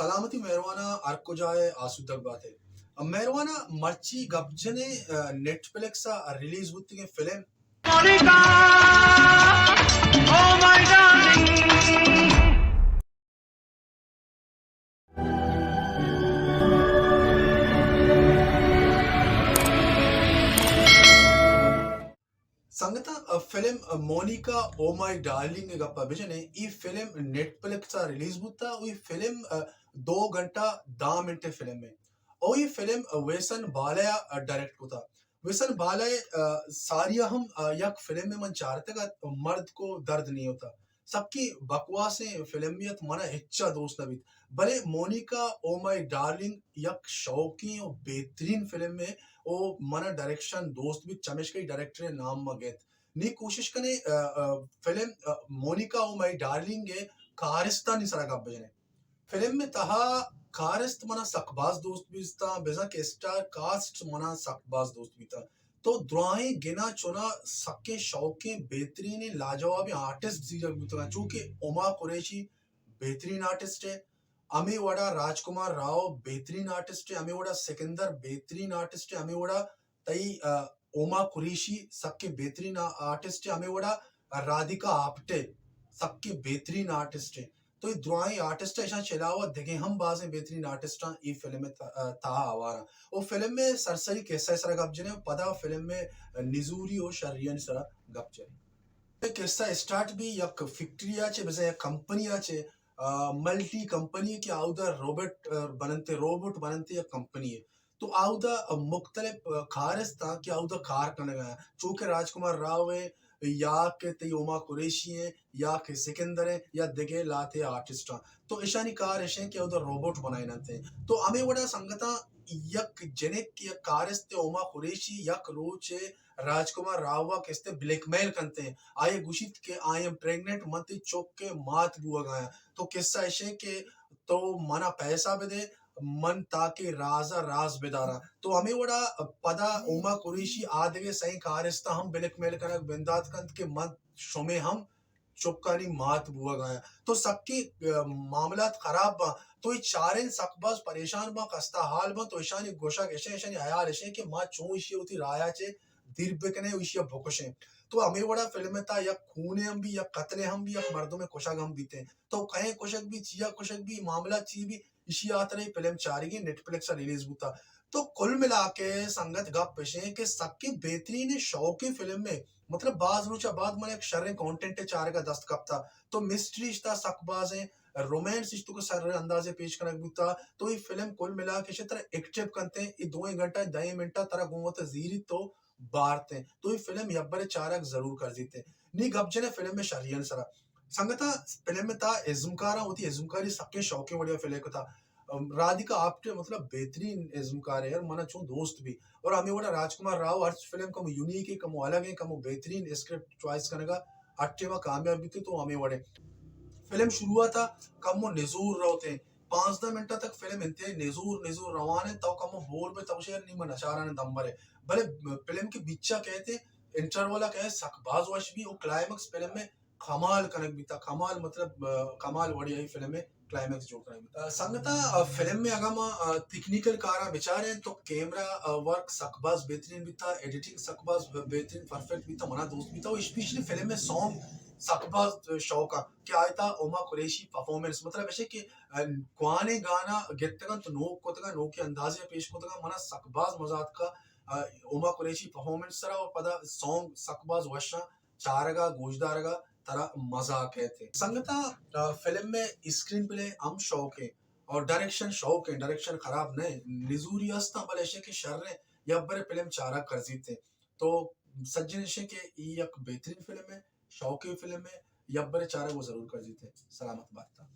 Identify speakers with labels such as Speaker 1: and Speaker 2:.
Speaker 1: Salamati Merwana Arkojaye Asudabate. Merwana Marchi Gabjane Netflix release with the film.
Speaker 2: Monica, oh my darling.
Speaker 1: संगता film Monica O My Darling गप्पा बिजने ई film Netflix release बुता ई film 2 घंटा 10 मिनट फिल्म में और ये फिल्म वेसन बालया डायरेक्ट होता वेसन बालय सारिया हम यक फिल्म में मन चाहते का मर्द को दर्द नहीं होता सबकी बकवासें फिल्मियत मना हिच्चा दोस्त नबी भले मोनिका ओ माय डार्लिंग यक शौकी और बेहतरीन फिल्म में ओ मना डायरेक्शन दोस्त भी चमेश के डायरेक्टर नाम मगेत नी कोशिश कने फिल्म मोनिका ओ माय डार्लिंग के कारिस्तानी सरा का बजने फिल्म में तहा कारिस्त मना सकबाज दोस्त भी था बेजा के स्टार कास्ट मना सकबाज दोस्त भी था तो दुआएं गिना चुना सबके शौके बेहतरीन लाजवाब आर्टिस्ट जी जब तो चूंकि उमा कुरैशी बेहतरीन आर्टिस्ट है अमीवड़ा राजकुमार राव बेहतरीन आर्टिस्ट है अमीवड़ा सिकंदर बेहतरीन आर्टिस्ट है अमीवड़ा तई उमा कुरैशी सबके बेहतरीन आर्टिस्ट है अमीवड़ा राधिका आप्टे सबके बेहतरीन आर्टिस्ट है तो ये दुआई आर्टिस्ट ऐसा चलावा देखे हम बाजे बेहतरीन आर्टिस्ट ये फिल्म में था आवारा वो फिल्म में सरसरी कैसा सरा गप जने पता फिल्म में निजूरी और शरियन सरा गप जने कैसा स्टार्ट भी यक फैक्ट्री आचे बजे एक कंपनी आचे मल्टी कंपनी की आउदा रोबोट बनते एक कंपनी है तो आउदा मुख्तलिफ खारिस्ता की आउदा कार करने गया चूंकि राजकुमार राव है या के तई उमा कुरैशी है या के सिकंदर है या दिगे लाते आर्टिस्ट तो ईशानी कार ऐसे कि उधर रोबोट बनाए नते तो हमें बड़ा संगता यक जनेक की कारिस्ते उमा कुरैशी यक रोचे राजकुमार राव किस्ते ब्लैकमेल करते हैं आये गुशित के आई एम प्रेग्नेंट मत चौक के मात बुआ गया तो किस्सा ऐसे के तो मना पैसा भी दे मन ताके राजा राज बेदारा तो हमें बड़ा पदा उमा कुरैशी आदगे सही कारिस्ता हम ब्लैकमेल करक बिंदात कंत के मत शुमे हम चुपकानी मात बुआ गया तो सबकी मामलात खराब बा तो ये चारें सकबाज परेशान बा कस्ता हाल बा तो ईशानी गोशा ऐसे ईशानी हयाल ऐसे कि मां चो इशी होती राया चे दिल बेकने इशी भोकशे तो हमें बड़ा फिल्म में था या खूने हम भी या कतले हम भी या मर्दों में कुशक हम बीते तो कहीं कुशक भी चिया कुशक भी मामला ची भी इसी आतरे फिल्म चारी नेटफ्लिक्स रिलीज हुआ तो कुल मिला के संगत गप पेशे के सबकी बेहतरीन शौकी फिल्म में मतलब बाज रुचा बाद मन एक शर्रे कंटेंट चार का दस्त कप था तो मिस्ट्री था सकबाज है रोमांस इश्तु को सर अंदाजे पेश करना बुता तो ये फिल्म कुल मिला के इसी तरह एक्टिव करते हैं ये 2 घंटा 10 मिनट तरह घूमते जीरी तो बारते तो ये फिल्म यब्बरे चारक जरूर कर जीते नी गपजने फिल्म में शरियन सरा संगता फिल्म में था इज़्मकारा होती इज़्मकारी सबके शौके बढ़िया फिल्म को था राधिका आप्टे मतलब बेहतरीन इज़्मकार है यार मना चूं दोस्त भी और हमें बड़ा राजकुमार राव हर फिल्म कम यूनिक है कम अलग है कम बेहतरीन स्क्रिप्ट चॉइस करने का अट्ठे में कामयाबी थी तो हमें बड़े फिल्म शुरू हुआ था कम निजूर रहते 5-10 मिनट तक फिल्म इंतहाई निजूर निजूर रवान है तो कम बोल पे तब शेर नहीं मन अशारा ने दम भरे भले फिल्म के बीचा कहते इंटरवल कहे सकबाज वश भी और क्लाइमैक्स फिल्म में कमाल कनक भी था कमाल मतलब कमाल बढ़िया ही फिल्म में क्लाइमैक्स जो कर संगता फिल्म में अगर टेक्निकल कारा विचार तो कैमरा वर्क सकबाज बेहतरीन भी था एडिटिंग सकबाज बेहतरीन परफेक्ट भी था मना दोस्त भी था और स्पेशली फिल्म में सॉन्ग सकबाज शौका क्या आया था उमा कुरैशी परफॉर्मेंस मतलब ऐसे कि क्वाने गाना गिरतगन तो नोक कोतगा नोक के अंदाजे पेश कोतगा मना सकबाज मजाक का उमा कुरैशी परफॉर्मेंस सरा और पदा सॉन्ग सकबाज वशा चारगा गोजदारगा तरह मजा कहते संगता फिल्म में स्क्रीन प्ले हम शौक है और डायरेक्शन शौक है डायरेक्शन खराब नहीं निजूरी अस्ता बल ऐसे के शर्रे या बड़े फिल्म चारा कर जीते तो सज्जन ऐसे के ये एक बेहतरीन फिल्म है शौकी फिल्म है या बड़े चारा वो जरूर कर जीते सलामत बात था